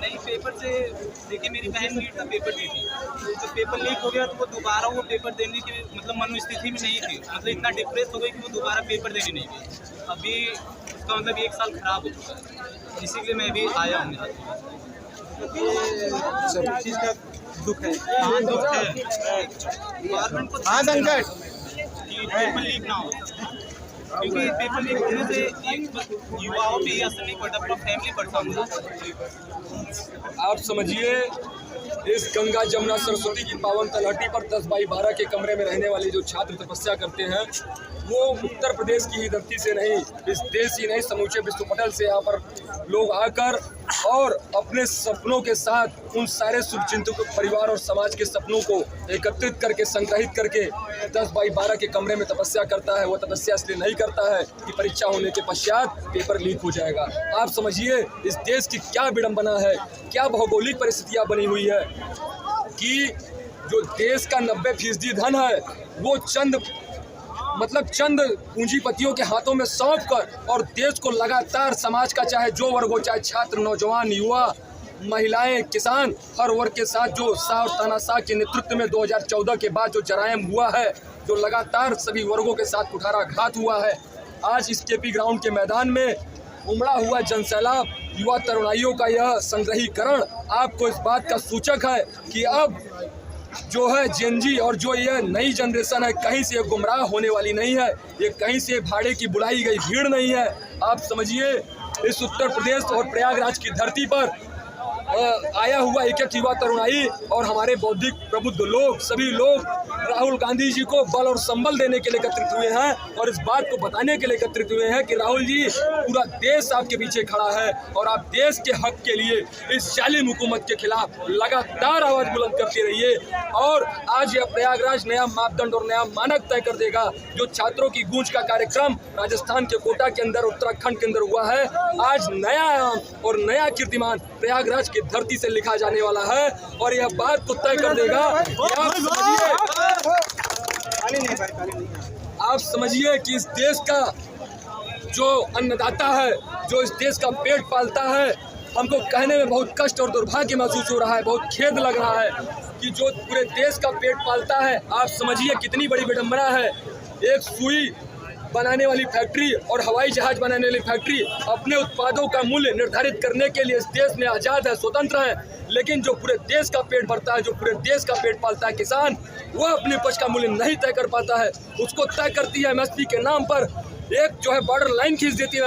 नहीं, पेपर से देखिए, मेरी बहन नीट का पेपर दी थी, तो जब पेपर लीक हो गया तो वो दोबारा वो पेपर देने की मतलब मनोस्थिति में नहीं थी, मतलब इतना डिप्रेस हो गई कि वो दोबारा पेपर देने नहीं गई। अभी उसका मतलब 1 साल खराब हो चुका है, इसीलिए मैं भी आया हूँ। सब चीज़ का दुख है। हाँ, दुख है गवर्नमेंट को कि पेपर लीक ना हो, क्योंकि पेपर लीक होने से एक युवाओं पे ही असर नहीं पड़ता, पूरा फैमिली परेशान हो जाता है। आप समझिए, इस गंगा जमुना सरस्वती की पावन तलहटी पर 10x12 के कमरे में रहने वाले जो छात्र तपस्या करते हैं, वो उत्तर प्रदेश की ही धरती से नहीं, इस देश ही नहीं समूचे विश्व पटल से यहाँ पर लोग आकर और अपने सपनों के साथ उन सारे शुभचिंतक परिवार और समाज के सपनों को एकत्रित करके संग्रहित करके 10x12 के कमरे में तपस्या करता है। वो तपस्या इसलिए नहीं करता है कि परीक्षा होने के पश्चात पेपर लीक हो जाएगा। आप समझिए इस देश की क्या विडंबना है, क्या भौगोलिक परिस्थितियाँ बनी हुई है कि जो देश का 90% धन है वो चंद पूंजीपतियों के हाथों में सौंप कर और देश को लगातार समाज का चाहे जो वर्ग हो, चाहे छात्र, नौजवान, युवा, महिलाएं, किसान, हर वर्ग के साथ जो शाह और तानाशाह के नेतृत्व में 2014 के बाद जो जरायम हुआ है, जो लगातार सभी वर्गों के साथ कुठाराघात हुआ है, आज इस केपी ग्राउंड के मैदान में उमड़ा हुआ जनसैलाब, युवा तरुणाइयों का यह संग्रहीकरण आपको इस बात का सूचक है कि अब जो है जेनजी और जो यह नई जनरेशन है, कहीं से गुमराह होने वाली नहीं है, ये कहीं से भाड़े की बुलाई गई भीड़ नहीं है। आप समझिए इस उत्तर प्रदेश और प्रयागराज की धरती पर आया हुआ एक युवा तरुणाई और हमारे बौद्धिक प्रबुद्ध लोग, सभी लोग राहुल गांधी जी को बल और संबल देने के लिए एकत्रित हुए हैं और इस बात को बताने के लिए एकत्रित हुए हैं कि राहुल जी, पूरा देश आपके पीछे खड़ा है और आप देश के हक के लिए इस जालिम हुकूमत के खिलाफ लगातार आवाज बुलंद करते रहिए। और आज यह प्रयागराज नया मापदंड और नया मानक तय कर देगा। जो छात्रों की गूंज का कार्यक्रम राजस्थान के कोटा के अंदर, उत्तराखंड के अंदर हुआ है, आज नया आयाम और नया कीर्तिमान प्रयागराज की धरती से लिखा जाने वाला है और यह बात को तय कर देगा। आप समझिए कि इस देश का जो अन्नदाता है, जो इस देश का पेट पालता है, हमको कहने में बहुत कष्ट और दुर्भाग्य महसूस हो रहा है, बहुत खेद लग रहा है कि जो पूरे देश का पेट पालता है, आप समझिए कितनी बड़ी विडंबना है। एक सुई बनाने वाली फैक्ट्री और हवाई जहाज बनाने वाली फैक्ट्री अपने उत्पादों का मूल्य निर्धारित करने के लिए इस देश में आज़ाद है, स्वतंत्र है, लेकिन जो पूरे देश का पेट भरता है, जो पूरे देश का पेट पालता है किसान, वह अपने उपज का मूल्य नहीं तय कर पाता है। उसको तय करती है MSP के नाम पर एक जो है बॉर्डर लाइन खींच देती है।